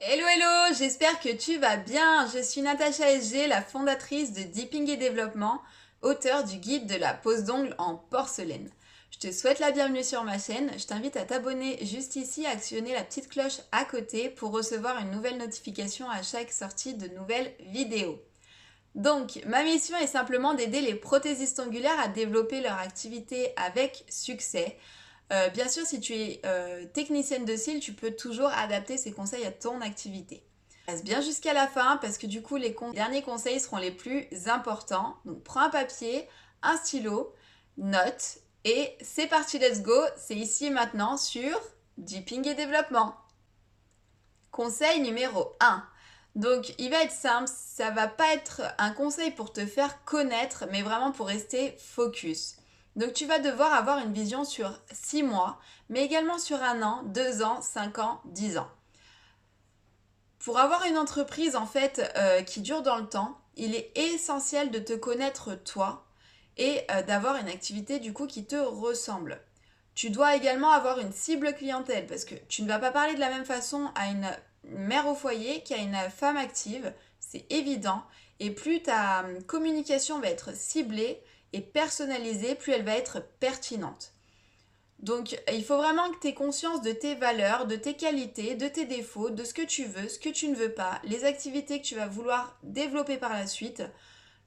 Hello hello, j'espère que tu vas bien. Je suis Natacha SG, la fondatrice de Deeping et Développement, auteure du guide de la pose d'ongles en porcelaine. Je te souhaite la bienvenue sur ma chaîne. Je t'invite à t'abonner juste ici, à actionner la petite cloche à côté pour recevoir une nouvelle notification à chaque sortie de nouvelles vidéos. Donc, ma mission est simplement d'aider les prothésistes ongulaires à développer leur activité avec succès. Bien sûr, si tu es technicienne de cils, tu peux toujours adapter ces conseils à ton activité. Reste bien jusqu'à la fin parce que du coup, les derniers conseils seront les plus importants. Donc, prends un papier, un stylo, note et c'est parti, let's go. C'est ici et maintenant sur Deeping et Développement. Conseil numéro 1. Donc, il va être simple, ça va pas être un conseil pour te faire connaître, mais vraiment pour rester focus. Donc, tu vas devoir avoir une vision sur 6 mois, mais également sur 1 an, 2 ans, 5 ans, 10 ans. Pour avoir une entreprise en fait qui dure dans le temps, il est essentiel de te connaître toi et d'avoir une activité du coup qui te ressemble. Tu dois également avoir une cible clientèle parce que tu ne vas pas parler de la même façon à une mère au foyer qu'à une femme active, c'est évident. Et plus ta communication va être ciblée et personnalisée, plus elle va être pertinente. Donc, il faut vraiment que tu aies conscience de tes valeurs, de tes qualités, de tes défauts, de ce que tu veux, ce que tu ne veux pas, les activités que tu vas vouloir développer par la suite.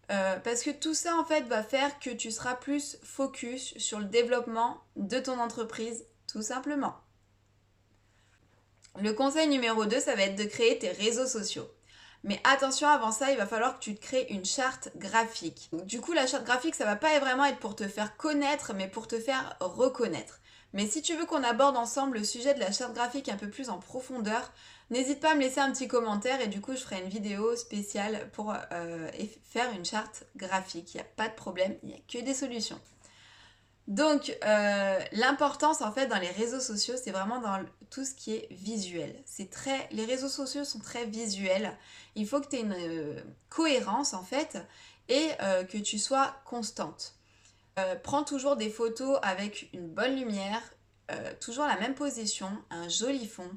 Parce que tout ça, en fait, va faire que tu seras plus focus sur le développement de ton entreprise, tout simplement. Le conseil numéro 2, ça va être de créer tes réseaux sociaux. Mais attention, avant ça, il va falloir que tu te crées une charte graphique. Du coup, la charte graphique, ça va pas vraiment être pour te faire connaître, mais pour te faire reconnaître. Mais si tu veux qu'on aborde ensemble le sujet de la charte graphique un peu plus en profondeur, n'hésite pas à me laisser un petit commentaire et du coup, je ferai une vidéo spéciale pour faire une charte graphique. Il n'y a pas de problème, il n'y a que des solutions. Donc, l'importance en fait dans les réseaux sociaux, c'est vraiment dans tout ce qui est visuel. Les réseaux sociaux sont très visuels. Il faut que tu aies une cohérence en fait et que tu sois constante. Prends toujours des photos avec une bonne lumière, toujours la même position, un joli fond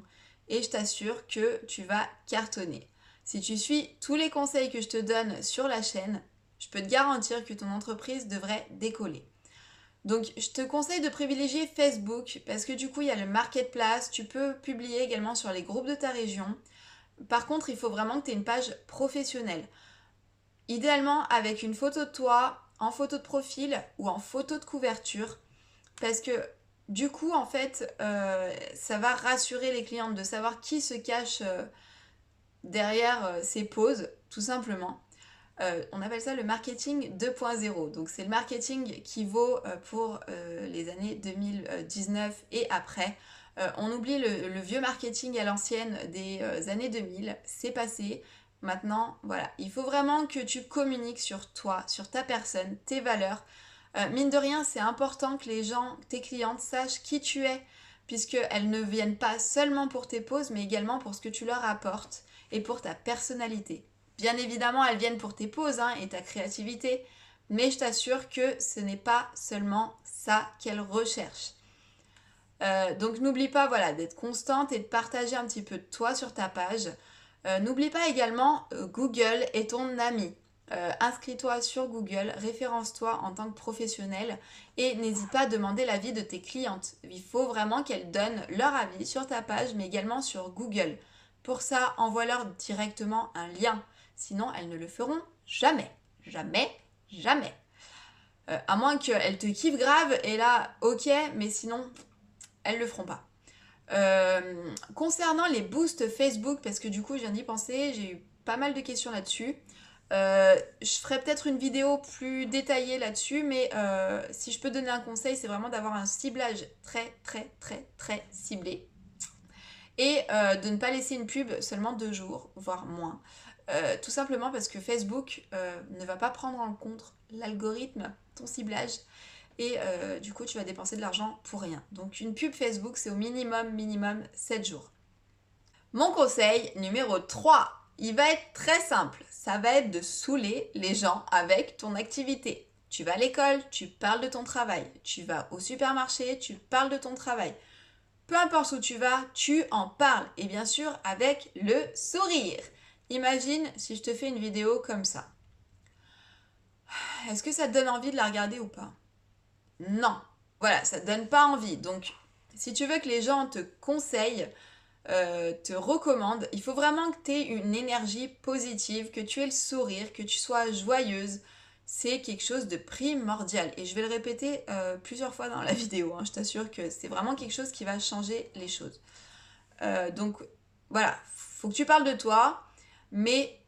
et je t'assure que tu vas cartonner. Si tu suis tous les conseils que je te donne sur la chaîne, je peux te garantir que ton entreprise devrait décoller. Donc, je te conseille de privilégier Facebook parce que du coup, il y a le marketplace. Tu peux publier également sur les groupes de ta région. Par contre, il faut vraiment que tu aies une page professionnelle. Idéalement, avec une photo de toi, en photo de profil ou en photo de couverture. Parce que du coup, en fait, ça va rassurer les clientes de savoir qui se cache derrière ces poses, tout simplement. On appelle ça le marketing 2.0. Donc c'est le marketing qui vaut pour les années 2019 et après. On oublie le vieux marketing à l'ancienne des années 2000, c'est passé. Maintenant, voilà, il faut vraiment que tu communiques sur toi, sur ta personne, tes valeurs. Mine de rien, c'est important que les gens, tes clientes, sachent qui tu es, puisqu'elles ne viennent pas seulement pour tes poses, mais également pour ce que tu leur apportes et pour ta personnalité. Bien évidemment, elles viennent pour tes poses et ta créativité, mais je t'assure que ce n'est pas seulement ça qu'elles recherchent. Donc n'oublie pas voilà, d'être constante et de partager un petit peu de toi sur ta page. N'oublie pas également Google est ton ami. Inscris-toi sur Google, référence-toi en tant que professionnel et n'hésite pas à demander l'avis de tes clientes. Il faut vraiment qu'elles donnent leur avis sur ta page mais également sur Google. Pour ça, envoie-leur directement un lien. Sinon, elles ne le feront jamais. Jamais, jamais. À moins qu'elles te kiffent grave et là, ok, mais sinon, elles le feront pas. Concernant les boosts Facebook, parce que du coup, je viens d'y penser, j'ai eu pas mal de questions là-dessus. Je ferai peut-être une vidéo plus détaillée là-dessus, mais si je peux donner un conseil, c'est vraiment d'avoir un ciblage très, très, très, très ciblé. Et de ne pas laisser une pub seulement 2 jours, voire moins. Tout simplement parce que Facebook ne va pas prendre en compte l'algorithme, ton ciblage, et du coup tu vas dépenser de l'argent pour rien. Donc une pub Facebook, c'est au minimum 7 jours. Mon conseil numéro 3, il va être très simple. Ça va être de saouler les gens avec ton activité. Tu vas à l'école, tu parles de ton travail. Tu vas au supermarché, tu parles de ton travail. Peu importe où tu vas, tu en parles. Et bien sûr, avec le sourire. Imagine si je te fais une vidéo comme ça. Est-ce que ça te donne envie de la regarder ou pas? Non. Voilà, ça te donne pas envie. Donc, si tu veux que les gens te conseillent, te recommandent, il faut vraiment que tu aies une énergie positive, que tu aies le sourire, que tu sois joyeuse. C'est quelque chose de primordial. Et je vais le répéter plusieurs fois dans la vidéo. Hein. Je t'assure que c'est vraiment quelque chose qui va changer les choses. Donc, voilà, faut que tu parles de toi, mais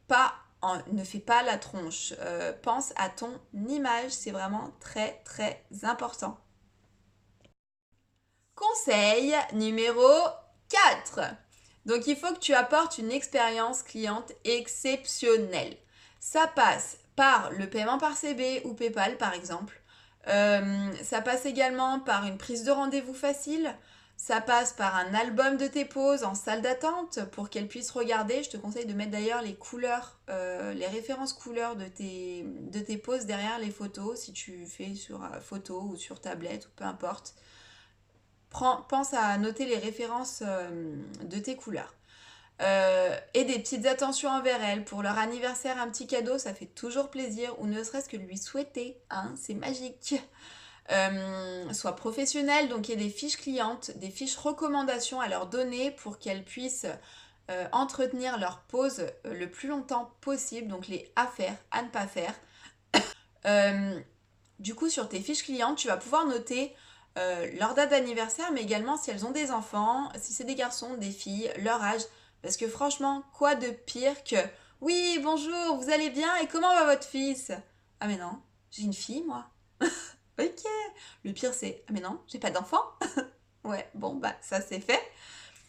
ne fais pas la tronche. Pense à ton image, c'est vraiment très très important. Conseil numéro 4. Donc il faut que tu apportes une expérience cliente exceptionnelle. Ça passe par le paiement par CB ou PayPal par exemple. Ça passe également par une prise de rendez-vous facile. Ça passe par un album de tes poses en salle d'attente pour qu'elles puissent regarder. Je te conseille de mettre d'ailleurs les couleurs, les références couleurs de tes poses derrière les photos, si tu fais sur photo ou sur tablette ou peu importe. Pense à noter les références de tes couleurs. Et des petites attentions envers elles. Pour leur anniversaire, un petit cadeau, ça fait toujours plaisir. Ou ne serait-ce que lui souhaiter, hein, c'est magique. Sois professionnel, donc il y a des fiches clientes, des fiches recommandations à leur donner pour qu'elles puissent entretenir leur pose le plus longtemps possible. Donc les à faire, à ne pas faire. Du coup, sur tes fiches clientes, tu vas pouvoir noter leur date d'anniversaire, mais également si elles ont des enfants, si c'est des garçons, des filles, leur âge. Parce que franchement, quoi de pire que oui, bonjour, vous allez bien et comment va votre fils? Ah mais non, j'ai une fille moi. Ok. Le pire c'est ah mais non, j'ai pas d'enfant. Ouais, bon bah ça c'est fait.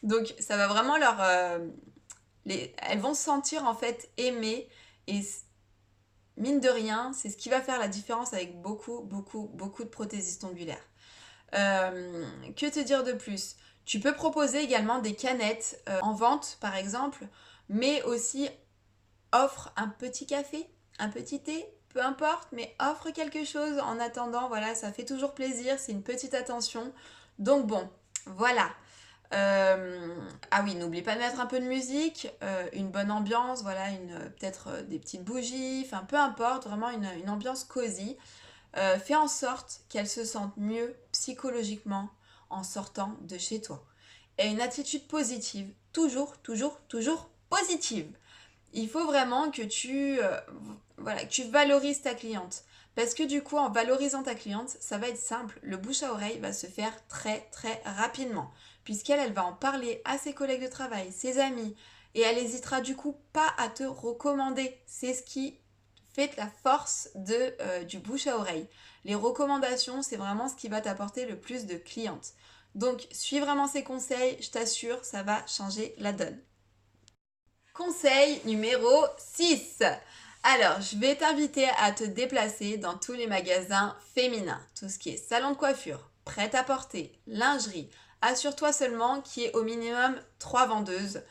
Donc ça va vraiment elles vont se sentir en fait aimées et mine de rien, c'est ce qui va faire la différence avec beaucoup, beaucoup, beaucoup de prothésistes ongulaires. Que te dire de plus? Tu peux proposer également des canettes en vente, par exemple, mais aussi offre un petit café, un petit thé, peu importe, mais offre quelque chose en attendant. Voilà, ça fait toujours plaisir, c'est une petite attention. Donc bon, voilà. Ah oui, n'oublie pas de mettre un peu de musique, une bonne ambiance, voilà, peut-être des petites bougies, enfin peu importe, vraiment une ambiance cosy. Fais en sorte qu'elle se sente mieux psychologiquement en sortant de chez toi. Et une attitude positive, toujours, toujours, toujours positive. Il faut vraiment que que tu valorises ta cliente. Parce que du coup, en valorisant ta cliente, ça va être simple. Le bouche à oreille va se faire très, très rapidement. Elle va en parler à ses collègues de travail, ses amis. Et elle n'hésitera du coup pas à te recommander. C'est ce qui fait la force du bouche à oreille. Les recommandations, c'est vraiment ce qui va t'apporter le plus de clientes. Donc, suis vraiment ces conseils, je t'assure, ça va changer la donne. Conseil numéro 6. Alors, je vais t'inviter à te déplacer dans tous les magasins féminins. Tout ce qui est salon de coiffure, prêt-à-porter, lingerie. Assure-toi seulement qu'il y ait au minimum 3 vendeuses,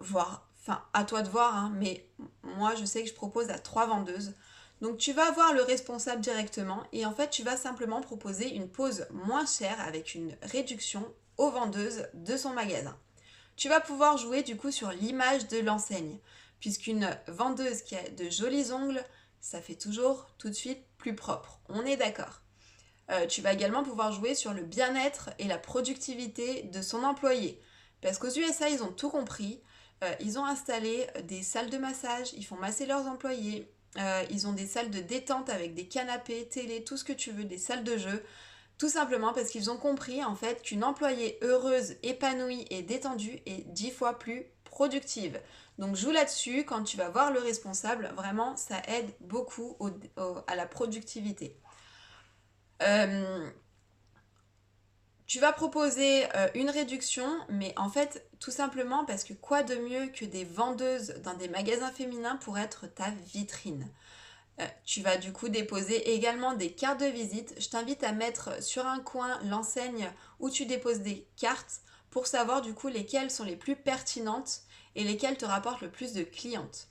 enfin, à toi de voir, hein, mais moi, je sais que je propose à 3 vendeuses. Donc, tu vas voir le responsable directement et en fait, tu vas simplement proposer une pause moins chère avec une réduction aux vendeuses de son magasin. Tu vas pouvoir jouer du coup sur l'image de l'enseigne, puisqu'une vendeuse qui a de jolis ongles, ça fait toujours tout de suite plus propre. On est d'accord. Tu vas également pouvoir jouer sur le bien-être et la productivité de son employé. Parce qu'aux USA, ils ont tout compris. Ils ont installé des salles de massage, ils font masser leurs employés. Ils ont des salles de détente avec des canapés, télé, tout ce que tu veux, des salles de jeu. Tout simplement parce qu'ils ont compris en fait qu'une employée heureuse, épanouie et détendue est 10 fois plus productive. Donc joue là-dessus, quand tu vas voir le responsable, vraiment ça aide beaucoup à la productivité. Tu vas proposer une réduction, mais en fait tout simplement parce que quoi de mieux que des vendeuses dans des magasins féminins pour être ta vitrine. Tu vas du coup déposer également des cartes de visite. Je t'invite à mettre sur un coin l'enseigne où tu déposes des cartes pour savoir du coup lesquelles sont les plus pertinentes et lesquelles te rapportent le plus de clientes.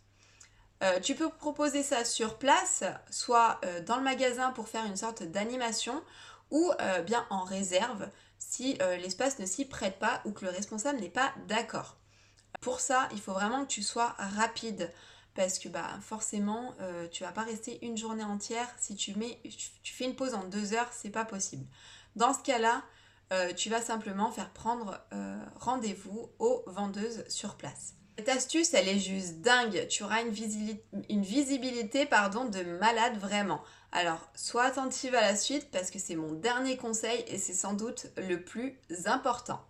Tu peux proposer ça sur place, soit dans le magasin pour faire une sorte d'animation ou bien en réserve. si l'espace ne s'y prête pas ou que le responsable n'est pas d'accord. Pour ça, il faut vraiment que tu sois rapide parce que forcément, tu vas pas rester une journée entière. Si tu fais une pause en 2 heures, c'est pas possible. Dans ce cas-là, tu vas simplement faire prendre rendez-vous aux vendeuses sur place. Cette astuce, elle est juste dingue. Tu auras une visibilité de malade vraiment. Alors, sois attentive à la suite parce que c'est mon dernier conseil et c'est sans doute le plus important.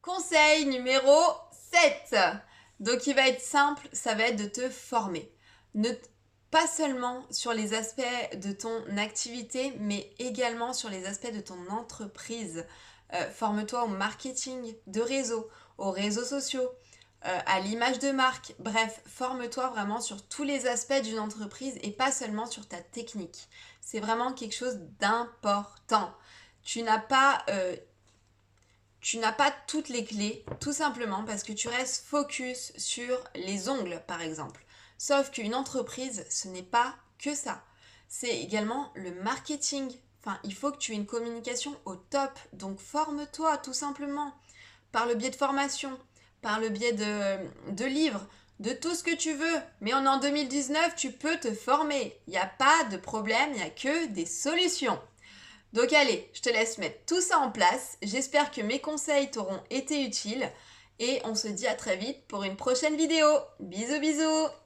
Conseil numéro 7. Donc il va être simple, ça va être de te former. Pas seulement sur les aspects de ton activité, mais également sur les aspects de ton entreprise. Forme-toi au marketing de réseau, aux réseaux sociaux, à l'image de marque. Bref, forme-toi vraiment sur tous les aspects d'une entreprise et pas seulement sur ta technique. C'est vraiment quelque chose d'important. Tu n'as pas toutes les clés, tout simplement parce que tu restes focus sur les ongles, par exemple. Sauf qu'une entreprise, ce n'est pas que ça. C'est également le marketing. Enfin, il faut que tu aies une communication au top. Donc, forme-toi, tout simplement. Par le biais de formation, par le biais de livres, de tout ce que tu veux. Mais on est en 2019, tu peux te former. Il n'y a pas de problème, il n'y a que des solutions. Donc allez, je te laisse mettre tout ça en place. J'espère que mes conseils t'auront été utiles et on se dit à très vite pour une prochaine vidéo. Bisous bisous!